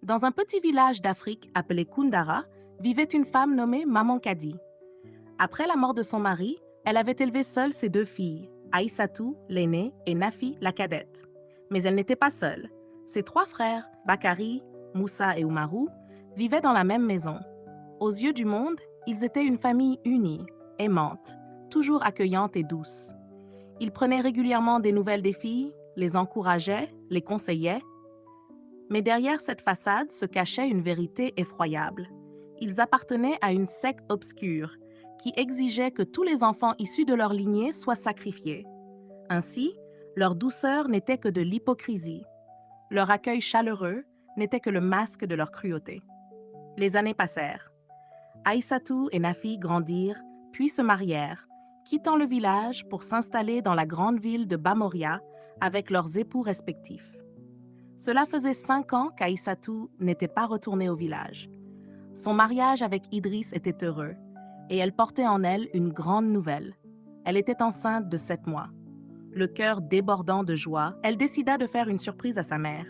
Dans un petit village d'Afrique appelé Kundara, vivait une femme nommée Maman Kadi. Après la mort de son mari, elle avait élevé seule ses deux filles, Aïssatou, l'aînée, et Nafi, la cadette. Mais elle n'était pas seule. Ses trois frères, Bakari, Moussa et Oumarou, vivaient dans la même maison. Aux yeux du monde, ils étaient une famille unie, aimante, toujours accueillante et douce. Ils prenaient régulièrement des nouvelles des filles, les encourageaient, les conseillaient. Mais derrière cette façade se cachait une vérité effroyable. Ils appartenaient à une secte obscure qui exigeait que tous les enfants issus de leur lignée soient sacrifiés. Ainsi, leur douceur n'était que de l'hypocrisie. Leur accueil chaleureux n'était que le masque de leur cruauté. Les années passèrent. Aïssatou et Nafi grandirent, puis se marièrent, quittant le village pour s'installer dans la grande ville de Bamoria avec leurs époux respectifs. Cela faisait 5 ans qu'Aïssatou n'était pas retournée au village. Son mariage avec Idriss était heureux, et elle portait en elle une grande nouvelle. Elle était enceinte de 7 mois. Le cœur débordant de joie, elle décida de faire une surprise à sa mère.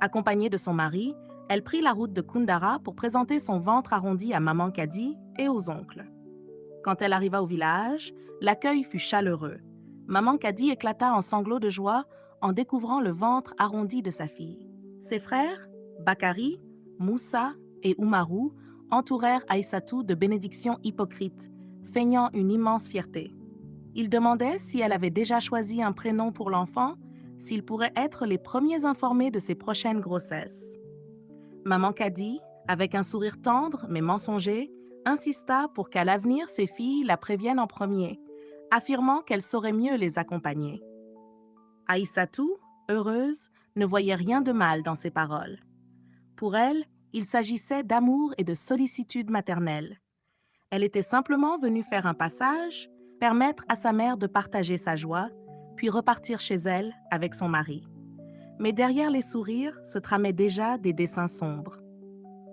Accompagnée de son mari, elle prit la route de Kundara pour présenter son ventre arrondi à Maman Kadi et aux oncles. Quand elle arriva au village, l'accueil fut chaleureux. Maman Kadi éclata en sanglots de joie en découvrant le ventre arrondi de sa fille. Ses frères, Bakari, Moussa et Oumarou, entourèrent Aïssatou de bénédictions hypocrites, feignant une immense fierté. Ils demandaient si elle avait déjà choisi un prénom pour l'enfant, s'ils pourraient être les premiers informés de ses prochaines grossesses. Maman Kadi, avec un sourire tendre mais mensonger, insista pour qu'à l'avenir ses filles la préviennent en premier, affirmant qu'elle saurait mieux les accompagner. Aïssatou, heureuse, ne voyait rien de mal dans ces paroles. Pour elle, il s'agissait d'amour et de sollicitude maternelle. Elle était simplement venue faire un passage, permettre à sa mère de partager sa joie, puis repartir chez elle avec son mari. Mais derrière les sourires se tramaient déjà des desseins sombres.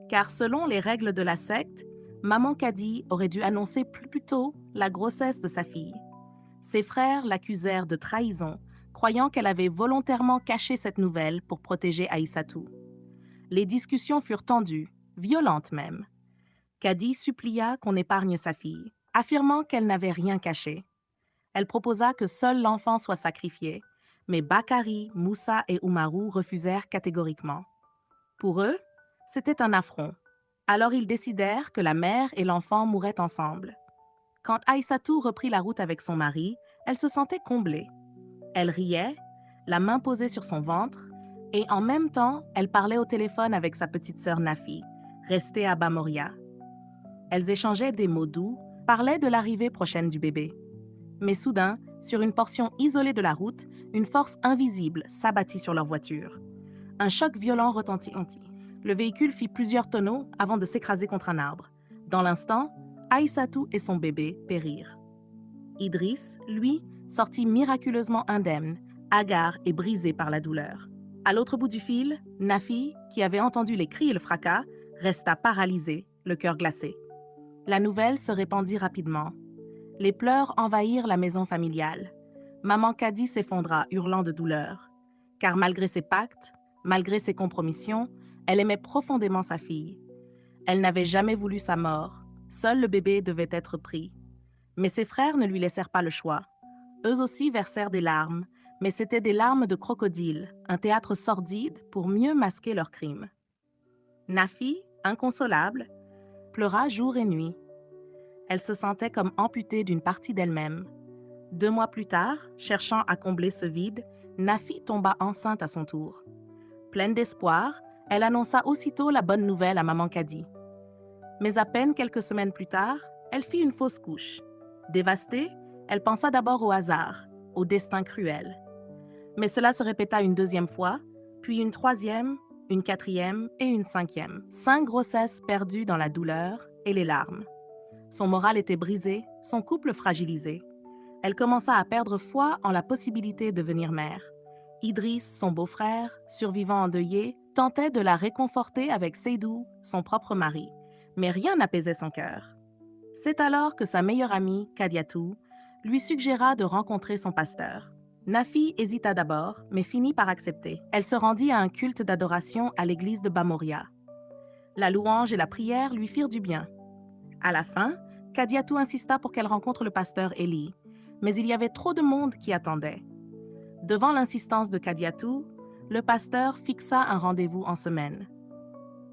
Car selon les règles de la secte, Maman Kadi aurait dû annoncer plus tôt la grossesse de sa fille. Ses frères l'accusèrent de trahison, croyant qu'elle avait volontairement caché cette nouvelle pour protéger Aïssatou. Les discussions furent tendues, violentes même. Kadi supplia qu'on épargne sa fille, affirmant qu'elle n'avait rien caché. Elle proposa que seul l'enfant soit sacrifié, mais Bakari, Moussa et Oumarou refusèrent catégoriquement. Pour eux, c'était un affront. Alors ils décidèrent que la mère et l'enfant mourraient ensemble. Quand Aïssatou reprit la route avec son mari, elle se sentait comblée. Elle riait, la main posée sur son ventre, et en même temps, elle parlait au téléphone avec sa petite sœur Nafi, restée à Bamoria. Elles échangeaient des mots doux, parlaient de l'arrivée prochaine du bébé. Mais soudain, sur une portion isolée de la route, une force invisible s'abattit sur leur voiture. Un choc violent retentit. Le véhicule fit plusieurs tonneaux avant de s'écraser contre un arbre. Dans l'instant, Aïssatou et son bébé périrent. Idriss, lui, sortit miraculeusement indemne, hagard et brisé par la douleur. À l'autre bout du fil, Nafi, qui avait entendu les cris et le fracas, resta paralysée, le cœur glacé. La nouvelle se répandit rapidement. Les pleurs envahirent la maison familiale. Maman Kadi s'effondra, hurlant de douleur. Car malgré ses pactes, malgré ses compromissions, elle aimait profondément sa fille. Elle n'avait jamais voulu sa mort. Seul le bébé devait être pris. Mais ses frères ne lui laissèrent pas le choix. Eux aussi versèrent des larmes, mais c'étaient des larmes de crocodile, un théâtre sordide pour mieux masquer leurs crimes. Nafi, inconsolable, pleura jour et nuit. Elle se sentait comme amputée d'une partie d'elle-même. 2 mois plus tard, cherchant à combler ce vide, Nafi tomba enceinte à son tour. Pleine d'espoir, elle annonça aussitôt la bonne nouvelle à Maman Kadi. Mais à peine quelques semaines plus tard, elle fit une fausse couche. Dévastée, elle pensa d'abord au hasard, au destin cruel. Mais cela se répéta une 2e fois, puis une 3e, une 4e et une 5e. 5 grossesses perdues dans la douleur et les larmes. Son moral était brisé, son couple fragilisé. Elle commença à perdre foi en la possibilité de devenir mère. Idriss, son beau-frère, survivant endeuillé, tentait de la réconforter avec Seydou, son propre mari. Mais rien n'apaisait son cœur. C'est alors que sa meilleure amie, Kadiatou, lui suggéra de rencontrer son pasteur. Nafi hésita d'abord, mais finit par accepter. Elle se rendit à un culte d'adoration à l'église de Bamoria. La louange et la prière lui firent du bien. À la fin, Kadiatou insista pour qu'elle rencontre le pasteur Élie, mais il y avait trop de monde qui attendait. Devant l'insistance de Kadiatou, le pasteur fixa un rendez-vous en semaine.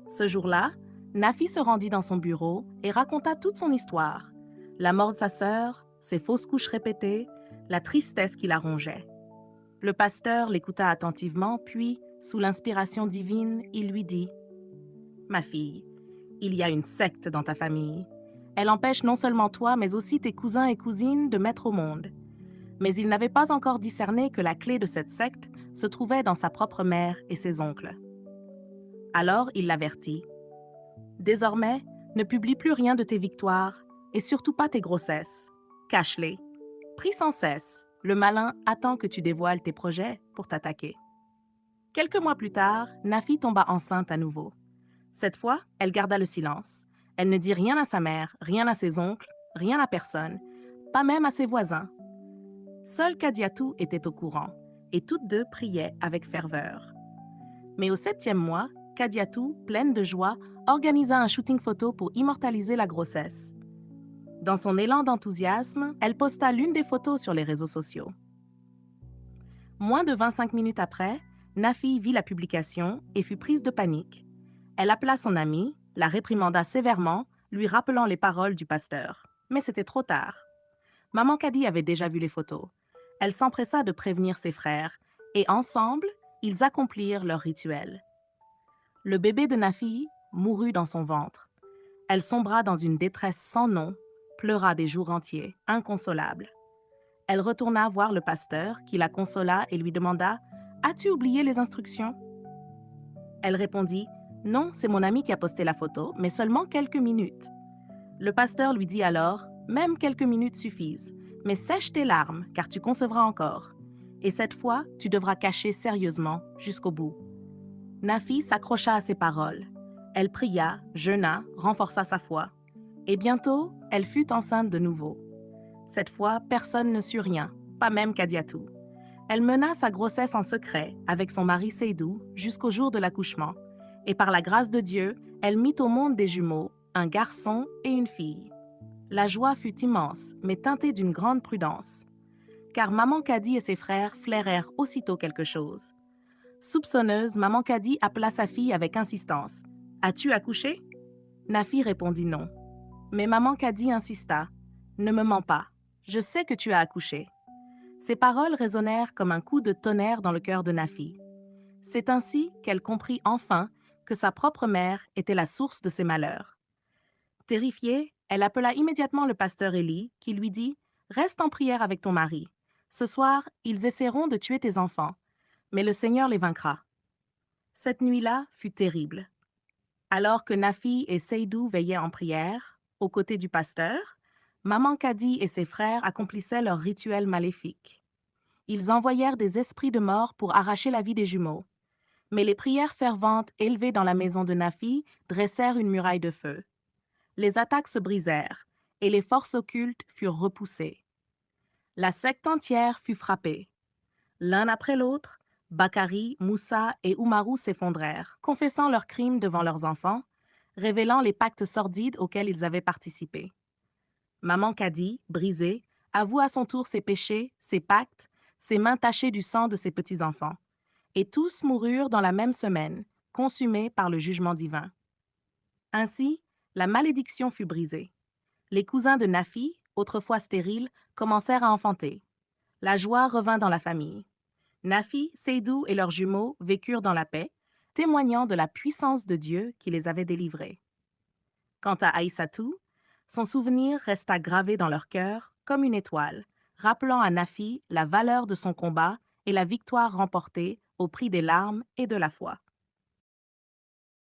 Ce jour-là, Nafi se rendit dans son bureau et raconta toute son histoire. La mort de sa sœur, ses fausses couches répétées, la tristesse qui la rongeait. Le pasteur l'écouta attentivement, puis, sous l'inspiration divine, il lui dit « Ma fille, il y a une secte dans ta famille. Elle empêche non seulement toi, mais aussi tes cousins et cousines de mettre au monde. » Mais il n'avait pas encore discerné que la clé de cette secte se trouvait dans sa propre mère et ses oncles. Alors il l'avertit. Désormais, ne publie plus rien de tes victoires et surtout pas tes grossesses. Cache-les. Prie sans cesse. Le malin attend que tu dévoiles tes projets pour t'attaquer. Quelques mois plus tard, Nafi tomba enceinte à nouveau. Cette fois, elle garda le silence. Elle ne dit rien à sa mère, rien à ses oncles, rien à personne, pas même à ses voisins. Seule Kadiatou était au courant, et toutes deux priaient avec ferveur. Mais au 7e mois, Kadiatou, pleine de joie, organisa un shooting photo pour immortaliser la grossesse. Dans son élan d'enthousiasme, elle posta l'une des photos sur les réseaux sociaux. Moins de 25 minutes après, Nafi vit la publication et fut prise de panique. Elle appela son amie, la réprimanda sévèrement, lui rappelant les paroles du pasteur. Mais c'était trop tard. Maman Kadi avait déjà vu les photos. Elle s'empressa de prévenir ses frères, et ensemble, ils accomplirent leur rituel. Le bébé de Nafi mourut dans son ventre. Elle sombra dans une détresse sans nom, pleura des jours entiers, inconsolable. Elle retourna voir le pasteur, qui la consola et lui demanda « As-tu oublié les instructions ?» Elle répondit « Non, c'est mon ami qui a posté la photo, mais seulement quelques minutes. » Le pasteur lui dit alors « Même quelques minutes suffisent, mais sèche tes larmes, car tu concevras encore. Et cette fois, tu devras cacher sérieusement jusqu'au bout. » Nafi s'accrocha à ses paroles. Elle pria, jeûna, renforça sa foi. Et bientôt, elle fut enceinte de nouveau. Cette fois, personne ne sut rien, pas même Kadiatou. Elle mena sa grossesse en secret avec son mari Seydou jusqu'au jour de l'accouchement. Et par la grâce de Dieu, elle mit au monde des jumeaux, un garçon et une fille. La joie fut immense, mais teintée d'une grande prudence. Car Maman Kadi et ses frères flairèrent aussitôt quelque chose. Soupçonneuse, Maman Kadi appela sa fille avec insistance. « As-tu accouché ?» Nafi répondit non. Mais Maman Kadi insista. « Ne me mens pas. Je sais que tu as accouché. » Ces paroles résonnèrent comme un coup de tonnerre dans le cœur de Nafi. C'est ainsi qu'elle comprit enfin que sa propre mère était la source de ses malheurs. Terrifiée, elle appela immédiatement le pasteur Élie, qui lui dit « Reste en prière avec ton mari. Ce soir, ils essaieront de tuer tes enfants, mais le Seigneur les vaincra. » Cette nuit-là fut terrible. Alors que Nafi et Seydou veillaient en prière, aux côtés du pasteur, Maman Kadi et ses frères accomplissaient leur rituel maléfique. Ils envoyèrent des esprits de mort pour arracher la vie des jumeaux. Mais les prières ferventes élevées dans la maison de Nafi dressèrent une muraille de feu. Les attaques se brisèrent, et les forces occultes furent repoussées. La secte entière fut frappée. L'un après l'autre, Bakari, Moussa et Oumarou s'effondrèrent, confessant leurs crimes devant leurs enfants, révélant les pactes sordides auxquels ils avaient participé. Maman Kadi, brisée, avoue à son tour ses péchés, ses pactes, ses mains tachées du sang de ses petits-enfants. Et tous moururent dans la même semaine, consumés par le jugement divin. Ainsi, la malédiction fut brisée. Les cousins de Nafi, autrefois stériles, commencèrent à enfanter. La joie revint dans la famille. Nafi, Seydou et leurs jumeaux vécurent dans la paix, témoignant de la puissance de Dieu qui les avait délivrés. Quant à Aïssatou, son souvenir resta gravé dans leur cœur comme une étoile, rappelant à Nafi la valeur de son combat et la victoire remportée au prix des larmes et de la foi.